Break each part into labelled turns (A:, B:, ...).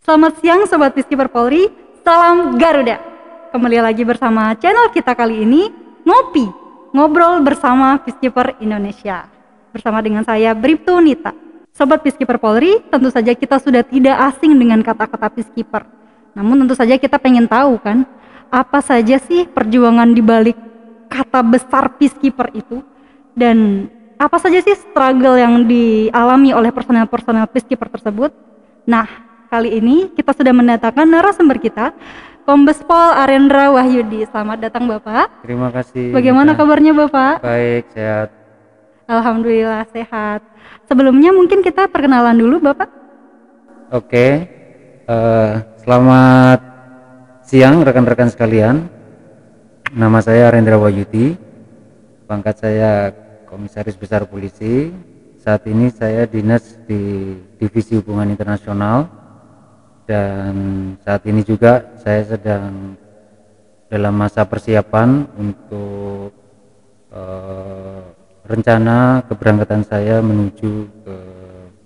A: Selamat siang Sobat Peacekeeper Polri, salam Garuda. Kembali lagi bersama channel kita kali ini, Ngopi, Ngobrol bersama Peacekeeper Indonesia. Bersama dengan saya, Bribtu Nita. Sobat Peacekeeper Polri, tentu saja kita sudah tidak asing dengan kata-kata Peacekeeper. Namun tentu saja kita pengen tahu kan, apa saja sih perjuangan di balik kata besar Peacekeeper itu, dan apa saja sih struggle yang dialami oleh personel-personel Peacekeeper tersebut. Nah, kali ini kita sudah mendatangkan narasumber kita, Kombes Pol Arendra Wahyudi. Selamat datang Bapak.
B: Terima kasih.
A: Bagaimana kabarnya Bapak?
B: Baik, sehat.
A: Alhamdulillah sehat. Sebelumnya mungkin kita perkenalan dulu Bapak.
B: Oke, selamat siang rekan-rekan sekalian. Nama saya Arendra Wahyudi. Pangkat saya Komisaris Besar Polisi. Saat ini saya dinas di Divisi Hubungan Internasional. Dan saat ini juga saya sedang dalam masa persiapan untuk rencana keberangkatan saya menuju ke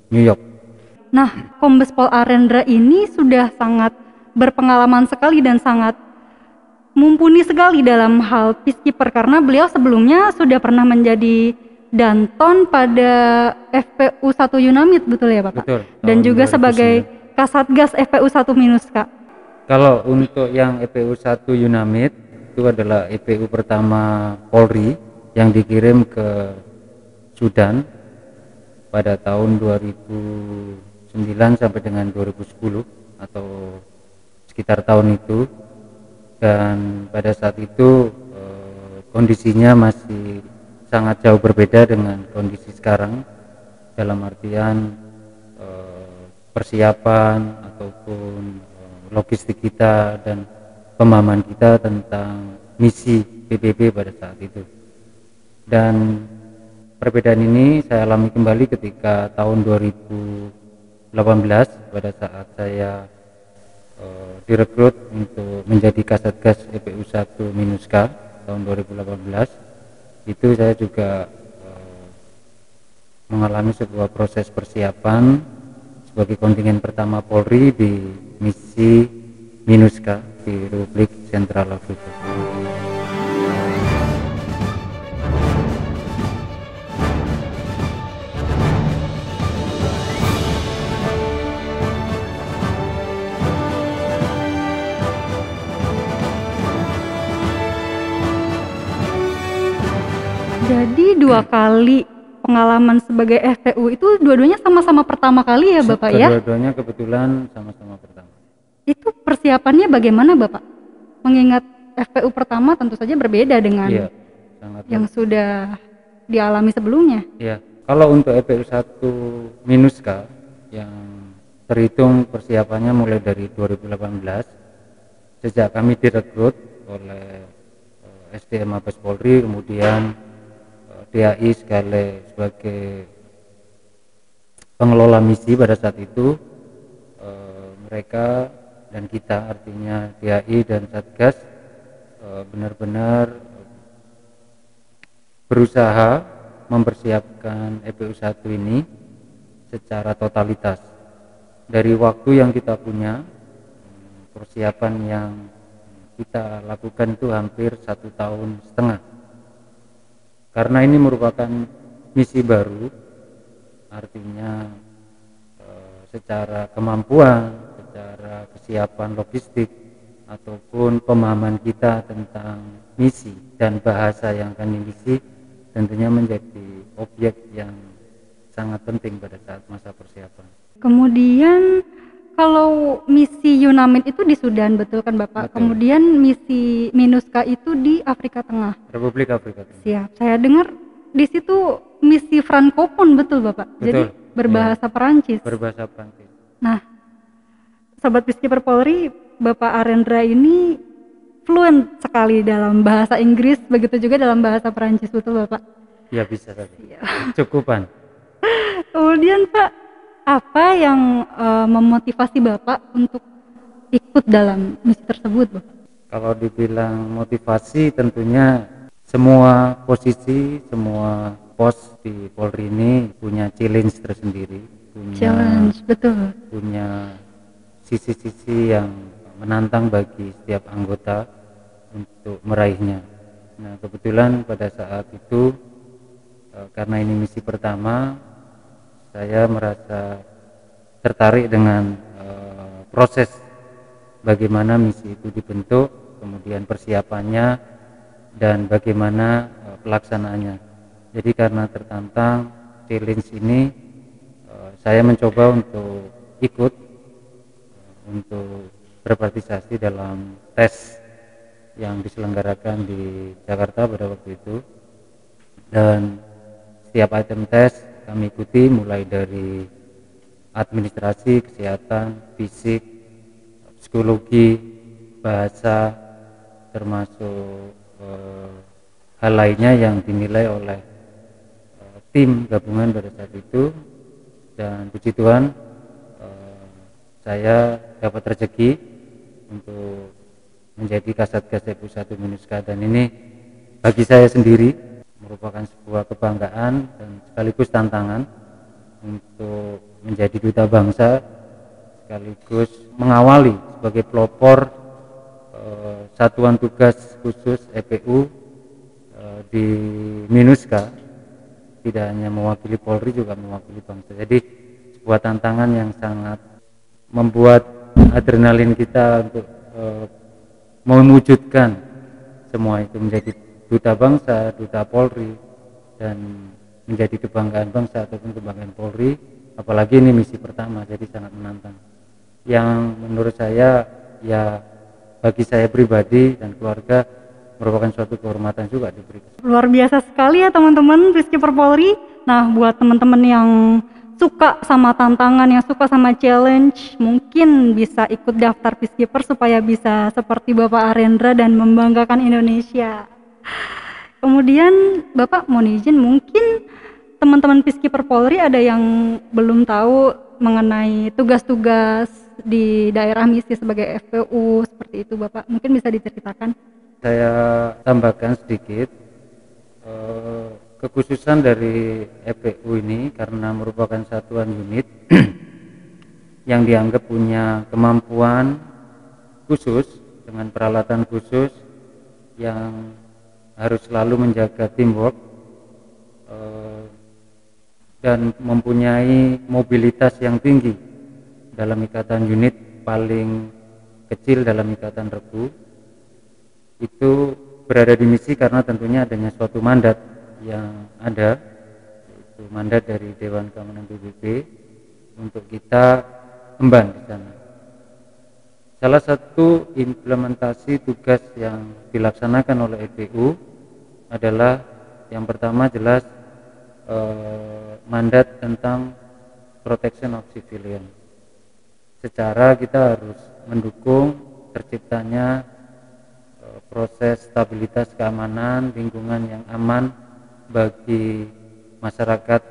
B: New York.
A: Nah, Kombes Pol Arendra ini sudah sangat berpengalaman sekali dan sangat mumpuni sekali dalam hal Peacekeeper, karena beliau sebelumnya sudah pernah menjadi Danton pada FPU 1 Yunamid, betul ya Bapak?
B: Betul.
A: Dan juga
B: 2009.
A: sebagai Kasatgas FPU 1 Minuska.
B: Kalau untuk yang EPU 1 Yunamid itu adalah EPU pertama Polri yang dikirim ke Sudan pada tahun 2009 sampai dengan 2010 atau sekitar tahun itu. Dan pada saat itu kondisinya masih sangat jauh berbeda dengan kondisi sekarang, dalam artian persiapan ataupun logistik kita dan pemahaman kita tentang misi PBB pada saat itu. Dan perbedaan ini saya alami kembali ketika tahun 2018 pada saat saya direkrut untuk menjadi Kasatgas EPU 1 Minuska tahun 2018. Itu saya juga mengalami sebuah proses persiapan sebagai kontingen pertama Polri di misi Minuska di Republik Sentral Afrika.
A: Jadi dua kali pengalaman sebagai FPU itu dua-duanya sama-sama pertama kali ya Bapak ya?
B: Kedua-duanya kebetulan sama-sama pertama.
A: Itu persiapannya bagaimana Bapak? Mengingat FPU pertama tentu saja berbeda dengan yang sudah dialami sebelumnya.
B: Iya, kalau untuk EPU 1 Minuska yang terhitung persiapannya mulai dari 2018 sejak kami direkrut oleh SDM Mabes Polri, kemudian DAI sebagai pengelola misi pada saat itu, mereka dan kita, artinya DAI dan Satgas, benar-benar berusaha mempersiapkan EPU 1 ini secara totalitas. Dari waktu yang kita punya, persiapan yang kita lakukan itu hampir 1,5 tahun. Karena ini merupakan misi baru, artinya secara kemampuan, secara kesiapan logistik, ataupun pemahaman kita tentang misi dan bahasa yang akan dimisi tentunya menjadi objek yang sangat penting pada saat masa persiapan. Kemudian
A: kalau misi Yunamid itu di Sudan, betul kan Bapak?
B: Betul.
A: Kemudian misi Minuska itu di Afrika Tengah.
B: Republik Afrika Tengah.
A: Siap. Saya dengar di situ misi Francophone, betul Bapak?
B: Betul.
A: Jadi berbahasa Perancis.
B: Berbahasa Perancis.
A: Nah, Sobat Peacekeeper Polri, Bapak Arendra ini fluent sekali dalam bahasa Inggris, begitu juga dalam bahasa Perancis, betul Bapak?
B: Ya, bisa tadi. Cukupan.
A: Kemudian Pak, apa yang memotivasi Bapak untuk ikut dalam misi tersebut, Bapak?
B: Kalau dibilang motivasi, tentunya semua posisi, semua pos di Polri ini punya challenge tersendiri,
A: Challenge, betul.
B: punya sisi-sisi yang menantang bagi setiap anggota untuk meraihnya. Nah, kebetulan pada saat itu karena ini misi pertama, saya merasa tertarik dengan proses bagaimana misi itu dibentuk, kemudian persiapannya dan bagaimana pelaksanaannya. Jadi karena tertantang challenge ini, saya mencoba untuk ikut untuk berpartisipasi dalam tes yang diselenggarakan di Jakarta pada waktu itu. Dan setiap item tes kami ikuti mulai dari administrasi, kesehatan, fisik, psikologi, bahasa, termasuk hal lainnya yang dinilai oleh tim gabungan pada saat itu. Dan puji Tuhan, saya dapat rezeki untuk menjadi Kasatgas FU1 MINUSCA, dan ini bagi saya sendiri merupakan sebuah kebanggaan dan sekaligus tantangan untuk menjadi duta bangsa, sekaligus mengawali sebagai pelopor satuan tugas khusus FPU di MINUSCA, tidak hanya mewakili Polri juga mewakili bangsa. Jadi sebuah tantangan yang sangat membuat adrenalin kita untuk mewujudkan semua itu, menjadi duta bangsa, duta Polri, dan menjadi kebanggaan bangsa ataupun kebanggaan Polri. Apalagi ini misi pertama, jadi sangat menantang. Yang menurut saya, ya bagi saya pribadi dan keluarga, merupakan suatu kehormatan juga diberikan.
A: Luar biasa sekali ya teman-teman, Peacekeeper Polri. Nah, buat teman-teman yang suka sama tantangan, yang suka sama challenge, mungkin bisa ikut daftar Peacekeeper supaya bisa seperti Bapak Arendra dan membanggakan Indonesia. Kemudian Bapak mohon izin, mungkin teman-teman Peacekeeper Polri ada yang belum tahu mengenai tugas-tugas di daerah misi sebagai FPU seperti itu, Bapak. Mungkin bisa diceritakan?
B: Saya tambahkan sedikit, kekhususan dari FPU ini karena merupakan satuan unit yang dianggap punya kemampuan khusus dengan peralatan khusus yang harus selalu menjaga teamwork dan mempunyai mobilitas yang tinggi dalam ikatan unit paling kecil dalam ikatan regu. Itu berada di misi karena tentunya adanya suatu mandat yang ada, yaitu mandat dari Dewan Keamanan PBB untuk kita emban di sana. Salah satu implementasi tugas yang dilaksanakan oleh FPU adalah yang pertama jelas mandat tentang protection of civilian. Secara kita harus mendukung terciptanya proses stabilitas keamanan, lingkungan yang aman bagi masyarakat.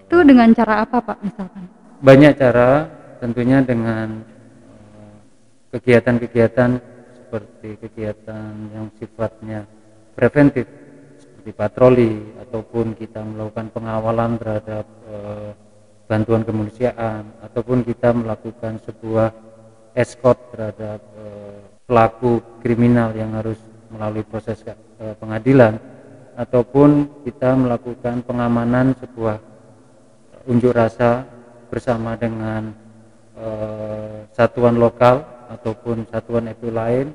A: Itu dengan cara apa, Pak, misalkan?
B: Banyak cara, tentunya dengan kegiatan-kegiatan seperti kegiatan yang sifatnya preventif seperti patroli, ataupun kita melakukan pengawalan terhadap bantuan kemanusiaan, ataupun kita melakukan sebuah escort terhadap pelaku kriminal yang harus melalui proses pengadilan, ataupun kita melakukan pengamanan sebuah unjuk rasa bersama dengan satuan lokal ataupun satuan FPU lain,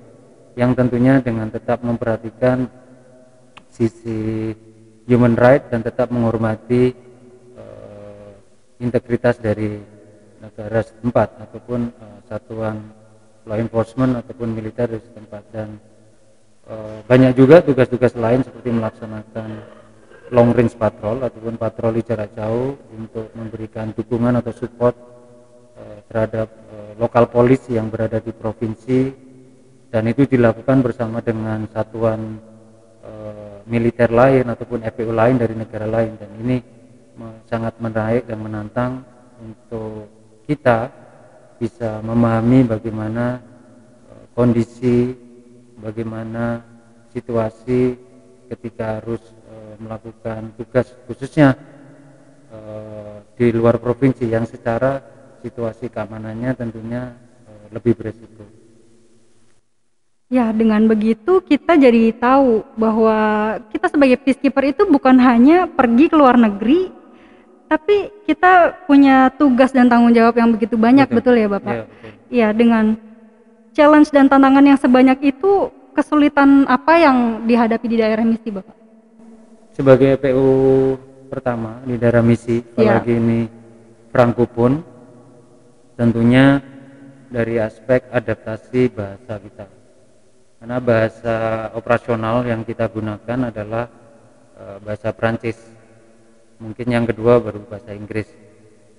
B: yang tentunya dengan tetap memperhatikan sisi human right dan tetap menghormati integritas dari negara setempat ataupun satuan law enforcement ataupun militer di setempat. Dan banyak juga tugas-tugas lain seperti melaksanakan long range patrol ataupun patroli jarak jauh untuk memberikan dukungan atau support terhadap lokal polisi yang berada di provinsi, dan itu dilakukan bersama dengan satuan militer lain ataupun FPU lain dari negara lain. Dan ini sangat menarik dan menantang untuk kita bisa memahami bagaimana kondisi, bagaimana situasi ketika harus melakukan tugas khususnya di luar provinsi yang secara situasi keamanannya tentunya lebih beresiko.
A: Ya, dengan begitu kita jadi tahu bahwa kita sebagai peacekeeper itu bukan hanya pergi ke luar negeri, tapi kita punya tugas dan tanggung jawab yang begitu banyak, betul ya Bapak?
B: Iya, betul.
A: Iya, dengan challenge dan tantangan yang sebanyak itu, kesulitan apa yang dihadapi di daerah misi Bapak?
B: Sebagai PU pertama di daerah misi, apalagi ini Frankopun, tentunya dari aspek adaptasi bahasa kita. Karena bahasa operasional yang kita gunakan adalah bahasa Prancis. Mungkin yang kedua baru bahasa Inggris.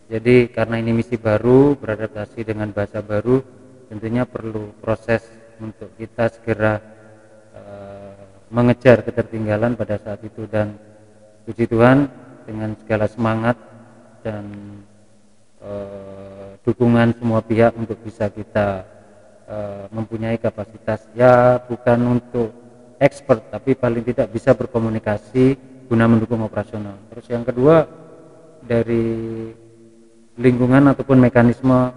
B: Jadi karena ini misi baru, beradaptasi dengan bahasa baru, tentunya perlu proses untuk kita segera mengejar ketertinggalan pada saat itu. Dan puji Tuhan dengan segala semangat dan dukungan semua pihak untuk bisa kita mempunyai kapasitas, ya bukan untuk expert tapi paling tidak bisa berkomunikasi guna mendukung operasional. Terus yang kedua, dari lingkungan ataupun mekanisme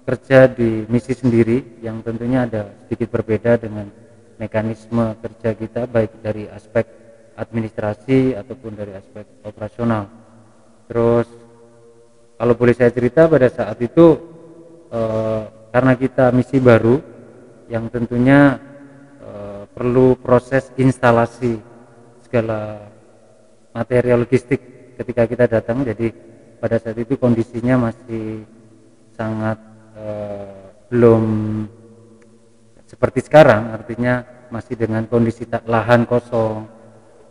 B: kerja di misi sendiri yang tentunya ada sedikit berbeda dengan mekanisme kerja kita, baik dari aspek administrasi ataupun dari aspek operasional. Terus kalau boleh saya cerita, pada saat itu karena kita misi baru yang tentunya perlu proses instalasi segala material logistik ketika kita datang. Jadi pada saat itu kondisinya masih sangat belum seperti sekarang, artinya masih dengan kondisi lahan kosong,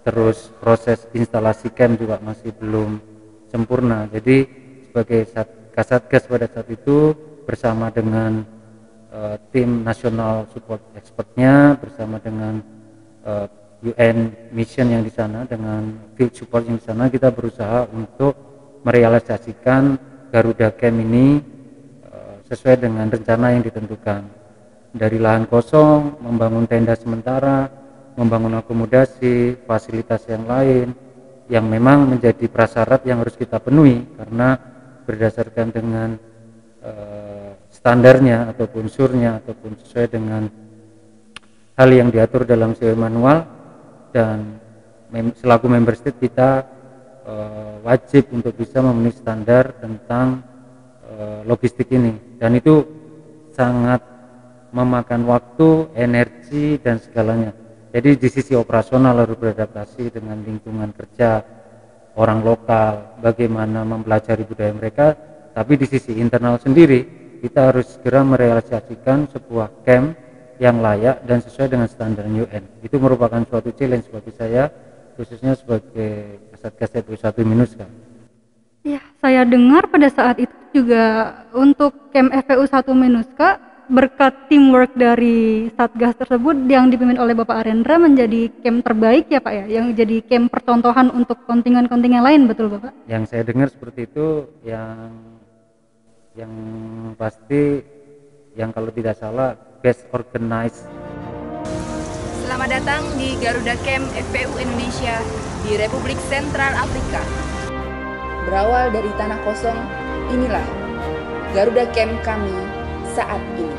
B: terus proses instalasi camp juga masih belum sempurna. Jadi sebagai Kasatgas pada saat itu bersama dengan tim nasional support expertnya, bersama dengan UN mission yang di sana, dengan field support yang di sana, kita berusaha untuk merealisasikan Garuda Camp ini sesuai dengan rencana yang ditentukan. Dari lahan kosong, membangun tenda sementara, membangun akomodasi, fasilitas yang lain, yang memang menjadi prasyarat yang harus kita penuhi, karena berdasarkan dengan standarnya ataupun surnya ataupun sesuai dengan hal yang diatur dalam sesuai manual, dan selaku member state kita wajib untuk bisa memenuhi standar tentang logistik ini, dan itu sangat memakan waktu, energi dan segalanya. Jadi di sisi operasional harus beradaptasi dengan lingkungan kerja orang lokal, bagaimana mempelajari budaya mereka, tapi di sisi internal sendiri kita harus segera merealisasikan sebuah camp yang layak dan sesuai dengan standar UN. Itu merupakan suatu challenge bagi saya, khususnya sebagai Kasatgas FPU 1 MINUSCA.
A: Ya, saya dengar pada saat itu juga untuk camp FPU 1 MINUSCA, berkat teamwork dari Satgas tersebut yang dipimpin oleh Bapak Arendra, menjadi camp terbaik ya Pak ya, yang jadi camp percontohan untuk kontingen-kontingen lain, betul Bapak? Yang saya dengar seperti itu, yang pasti yang kalau tidak salah best organized.
C: Selamat datang di Garuda Camp FPU Indonesia di Republik Sentral Afrika. Berawal dari tanah kosong, inilah Garuda Camp kami saat ini.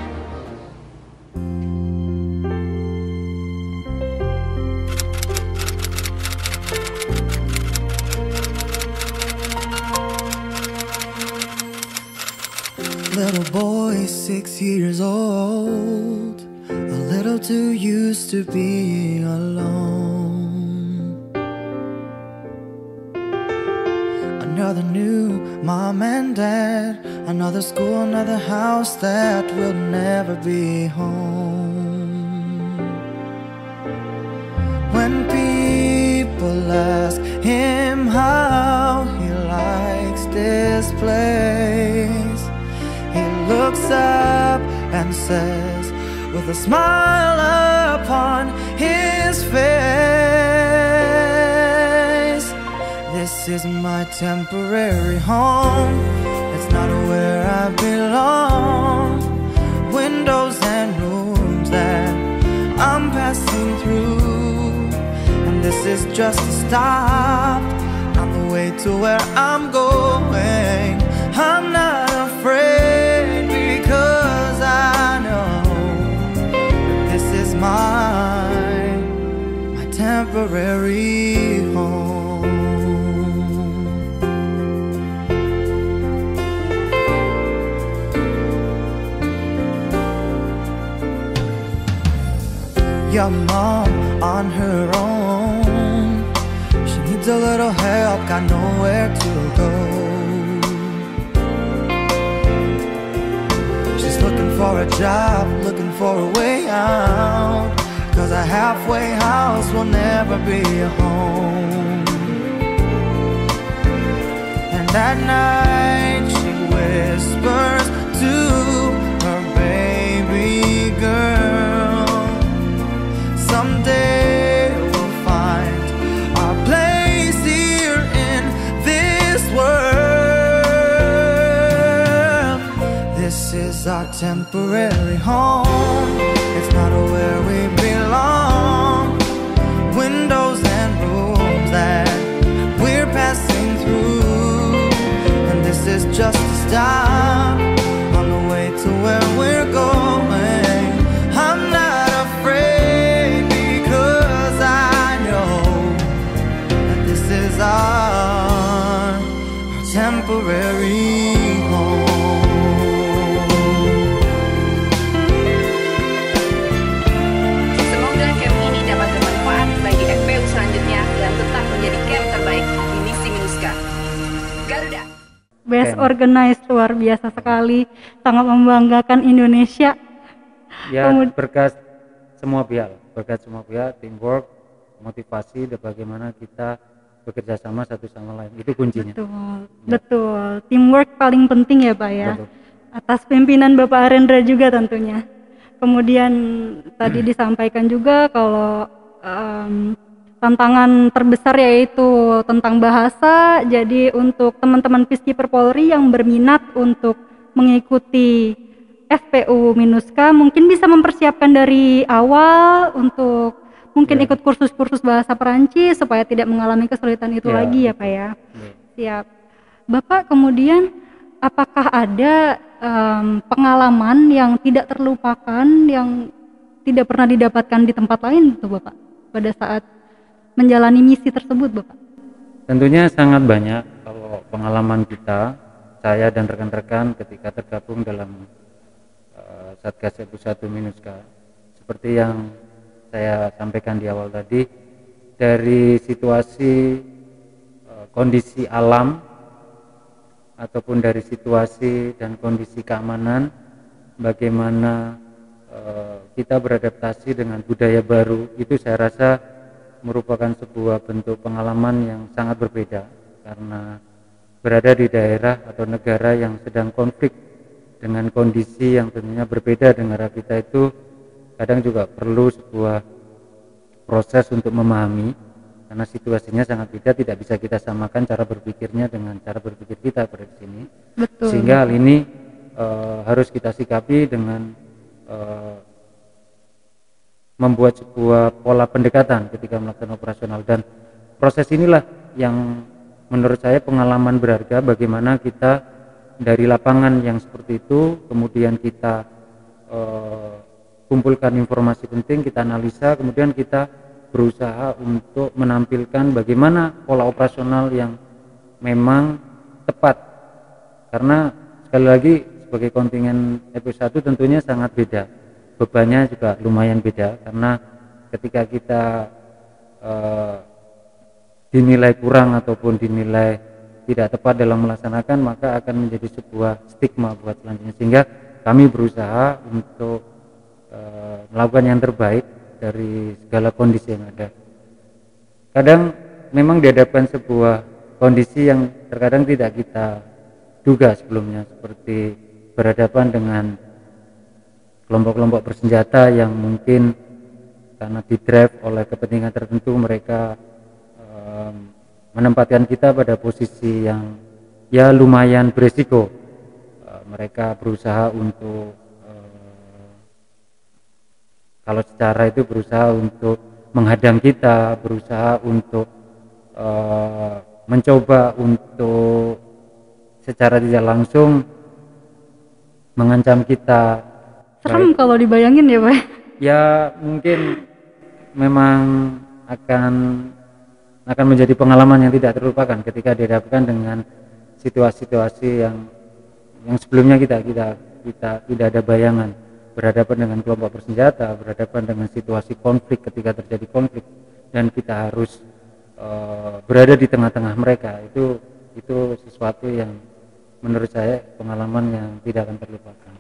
D: Little boy, 6 years old, a little too used to being alone. Another new mom and dad, another school, another house that will never be home. When people ask him how he likes this place, he looks up and says, with a smile upon his face, this is my temporary home. It's not where I belong. Windows and rooms that I'm passing through, and this is just a stop on the way to where I'm going. I'm not a mom on her own. She needs a little help, got nowhere to go. She's looking for a job, looking for a way out, 'cause a halfway house will never be a home. And at night she whispers to her baby girl, someday we'll find our place here in this world. This is our temporary home, it's not where we belong. Windows and rooms that we're passing through, and this is just a stop on the way to where we're going. I'm not afraid because I know that this is our temporary home.
C: Semoga camp ini dapat bermanfaat bagi FPU selanjutnya dan tetap menjadi camp terbaik di misi MINUSCA. Garuda.
A: Best organized, luar biasa sekali, sangat membanggakan Indonesia.
B: Ya, berkat semua pihak, teamwork, motivasi, dan bagaimana kita bekerja sama satu sama lain, itu kuncinya.
A: Betul, teamwork paling penting ya Pak ya.
B: Betul.
A: Atas pimpinan Bapak Arendra juga tentunya. Kemudian tadi disampaikan juga kalau tantangan terbesar yaitu tentang bahasa. Jadi untuk teman-teman Peacekeeper Polri yang berminat untuk mengikuti FPU MINUSCA mungkin bisa mempersiapkan dari awal untuk mungkin ikut kursus-kursus bahasa Perancis supaya tidak mengalami kesulitan itu lagi ya Pak ya. Siap. Bapak kemudian apakah ada pengalaman yang tidak terlupakan yang tidak pernah didapatkan di tempat lain tuh Bapak pada saat menjalani misi tersebut Bapak?
B: Tentunya sangat banyak. Kalau pengalaman kita, saya dan rekan-rekan ketika tergabung dalam Satgas FPU 1 MINUSCA, seperti yang saya sampaikan di awal tadi, dari situasi kondisi alam ataupun dari situasi dan kondisi keamanan, bagaimana kita beradaptasi dengan budaya baru, itu saya rasa merupakan sebuah bentuk pengalaman yang sangat berbeda, karena berada di daerah atau negara yang sedang konflik dengan kondisi yang tentunya berbeda dengan kita, itu kadang juga perlu sebuah proses untuk memahami, karena situasinya sangat beda, tidak bisa kita samakan cara berpikirnya dengan cara berpikir kita pada sini.
A: Betul.
B: Sehingga hal ini harus kita sikapi dengan membuat sebuah pola pendekatan ketika melakukan operasional, dan proses inilah yang menurut saya pengalaman berharga, bagaimana kita dari lapangan yang seperti itu kemudian kita kumpulkan informasi penting, kita analisa, kemudian kita berusaha untuk menampilkan bagaimana pola operasional yang memang tepat, karena sekali lagi sebagai kontingen FPU 1 tentunya sangat beda, bebannya juga lumayan beda, karena ketika kita dinilai kurang ataupun dinilai tidak tepat dalam melaksanakan, maka akan menjadi sebuah stigma buat selanjutnya, sehingga kami berusaha untuk melakukan yang terbaik dari segala kondisi yang ada. Kadang memang dihadapkan sebuah kondisi yang terkadang tidak kita duga sebelumnya, seperti berhadapan dengan kelompok-kelompok bersenjata yang mungkin karena didrive oleh kepentingan tertentu, mereka menempatkan kita pada posisi yang ya lumayan beresiko. Mereka berusaha untuk kalau secara itu berusaha untuk menghadang kita, berusaha untuk mencoba untuk secara tidak langsung mengancam kita.
A: Serem kalau dibayangin ya Pak.
B: Ya mungkin memang akan menjadi pengalaman yang tidak terlupakan ketika dihadapkan dengan situasi-situasi yang sebelumnya kita tidak ada bayangan. berhadapan dengan kelompok bersenjata, berhadapan dengan situasi konflik ketika terjadi konflik, dan kita harus berada di tengah-tengah mereka. Itu sesuatu yang menurut saya pengalaman yang tidak akan terlupakan.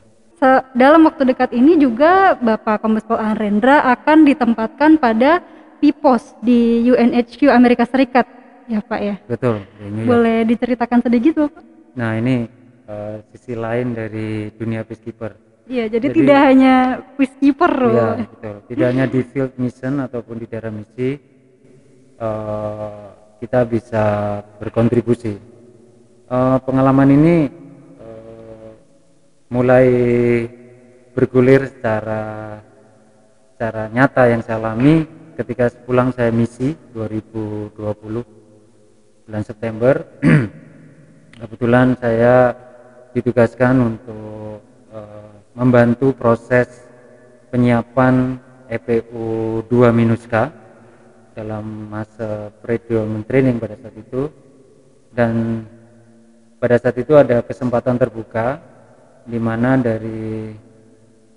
A: Dalam waktu dekat ini juga Bapak Kombes Pol Arendra akan ditempatkan pada PPOS di UNHQ Amerika Serikat, ya Pak ya?
B: Betul.
A: Boleh diceritakan sedikit Bapak?
B: Nah, ini sisi lain dari dunia peacekeeper.
A: Iya, jadi tidak hanya peacekeeper loh.
B: Iya, betul. Tidak hanya di field mission ataupun di daerah misi, kita bisa berkontribusi. Pengalaman ini mulai bergulir secara nyata yang saya alami ketika pulang saya misi 2020 bulan September. Kebetulan saya ditugaskan untuk membantu proses penyiapan EPU 2-K dalam masa pre-development training pada saat itu, dan pada saat itu ada kesempatan terbuka di mana dari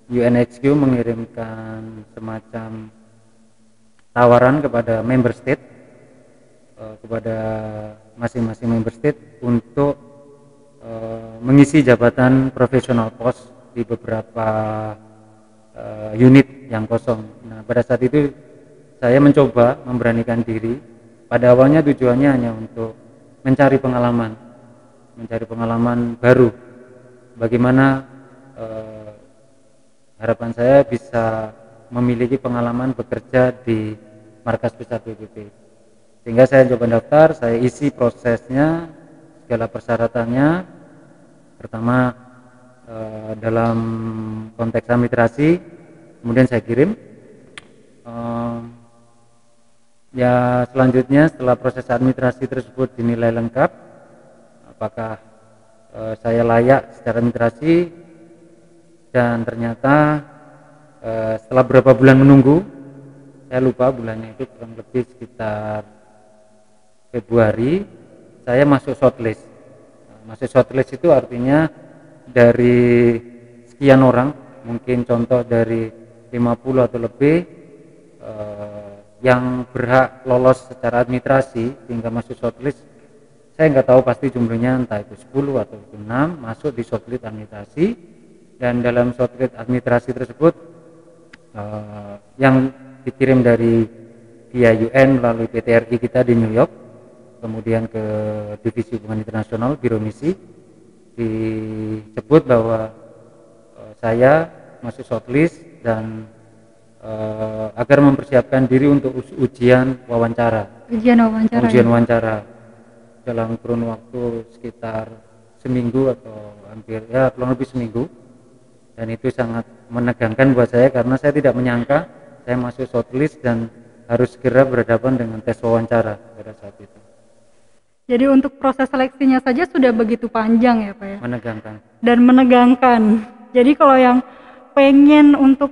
B: UNHQ mengirimkan semacam tawaran kepada member state, kepada masing-masing member state untuk mengisi jabatan profesional post di beberapa unit yang kosong. Nah, pada saat itu saya mencoba memberanikan diri. Pada awalnya tujuannya hanya untuk mencari pengalaman baru. Bagaimana harapan saya bisa memiliki pengalaman bekerja di markas besar PBB. Sehingga saya coba daftar, saya isi prosesnya, segala persyaratannya. Pertama dalam konteks administrasi, kemudian saya kirim. Ya selanjutnya setelah proses administrasi tersebut dinilai lengkap, apakah saya layak secara administrasi, dan ternyata setelah beberapa bulan menunggu, saya lupa bulannya itu kurang lebih sekitar Februari, saya masuk shortlist. Masuk shortlist itu artinya dari sekian orang, mungkin contoh dari 50 atau lebih yang berhak lolos secara administrasi hingga masuk shortlist. Saya nggak tahu pasti jumlahnya, entah itu 10 atau 6 masuk di shortlist administrasi. Dan dalam shortlist administrasi tersebut yang dikirim dari via UN melalui PTRI kita di New York, kemudian ke Divisi Hubungan Internasional Biro Misi, disebut bahwa saya masuk shortlist dan agar mempersiapkan diri untuk ujian wawancara. Ujian wawancara dalam kurun waktu sekitar seminggu atau hampir ya kurang lebih seminggu, dan itu sangat menegangkan buat saya karena saya tidak menyangka saya masuk shortlist dan harus segera berhadapan dengan tes wawancara pada saat itu.
A: Jadi untuk proses seleksinya saja sudah begitu panjang ya Pak ya?
B: Menegangkan.
A: Dan menegangkan. Jadi kalau yang pengen untuk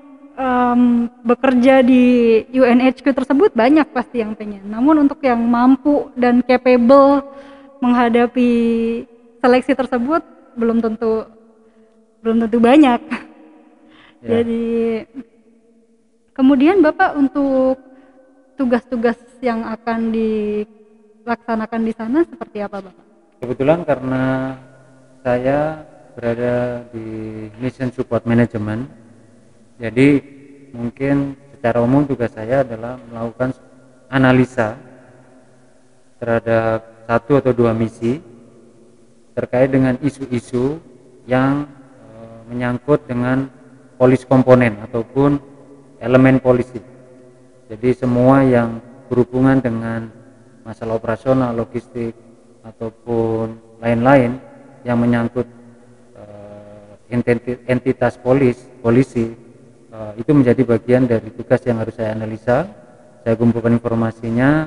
A: bekerja di UNHQ tersebut banyak pasti yang pengen. Namun untuk yang mampu dan capable menghadapi seleksi tersebut belum tentu banyak. Ya. Jadi kemudian Bapak untuk tugas-tugas yang akan dilaksanakan di sana seperti apa Bapak?
B: Kebetulan karena saya berada di Mission Support Management, jadi mungkin secara umum tugas saya adalah melakukan analisa terhadap 1 atau 2 misi terkait dengan isu-isu yang menyangkut dengan policy komponen ataupun elemen polisi. Jadi semua yang berhubungan dengan masalah operasional, logistik ataupun lain-lain yang menyangkut entitas polisi, itu menjadi bagian dari tugas yang harus saya analisa. Saya kumpulkan informasinya,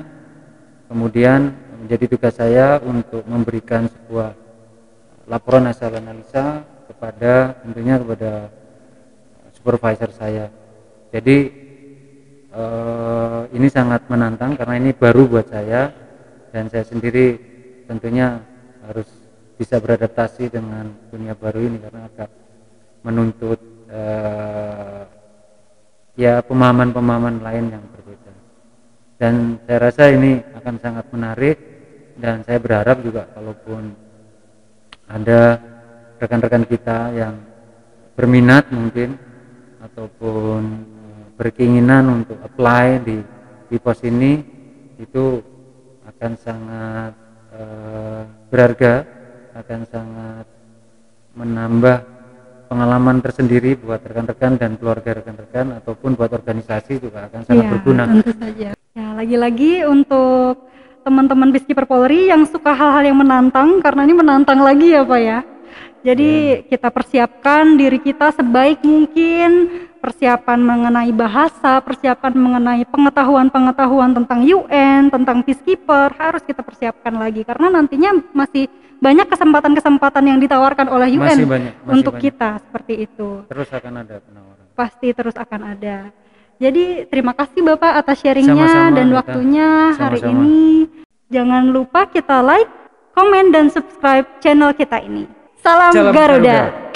B: kemudian menjadi tugas saya untuk memberikan sebuah laporan hasil analisa tentunya kepada supervisor saya. Jadi ini sangat menantang karena ini baru buat saya, dan saya sendiri tentunya harus bisa beradaptasi dengan dunia baru ini karena agak menuntut ya pemahaman-pemahaman lain yang berbeda. Dan saya rasa ini akan sangat menarik, dan saya berharap juga kalaupun ada rekan-rekan kita yang berminat mungkin ataupun berkeinginan untuk apply di pos ini, itu akan sangat berharga, akan sangat menambah pengalaman tersendiri buat rekan-rekan dan keluarga rekan-rekan, ataupun buat organisasi juga akan sangat berguna.
A: Tentu saja. Ya, lagi-lagi untuk teman-teman Peacekeeper Polri yang suka hal-hal yang menantang, karena ini menantang lagi ya Pak ya. Jadi kita persiapkan diri kita sebaik mungkin, persiapan mengenai bahasa, persiapan mengenai pengetahuan-pengetahuan tentang UN, tentang Peacekeeper harus kita persiapkan lagi, karena nantinya masih banyak kesempatan-kesempatan yang ditawarkan oleh UN
B: Masih banyak
A: untuk kita seperti itu.
B: Terus akan ada penawaran.
A: Pasti terus akan ada. Jadi terima kasih Bapak atas sharingnya
B: Sama-sama,
A: dan
B: Rita.
A: waktunya hari
B: Sama-sama.
A: ini. Jangan lupa kita like, komen, dan subscribe channel kita ini. Salam
B: Salam
A: Garuda.
B: Garuda.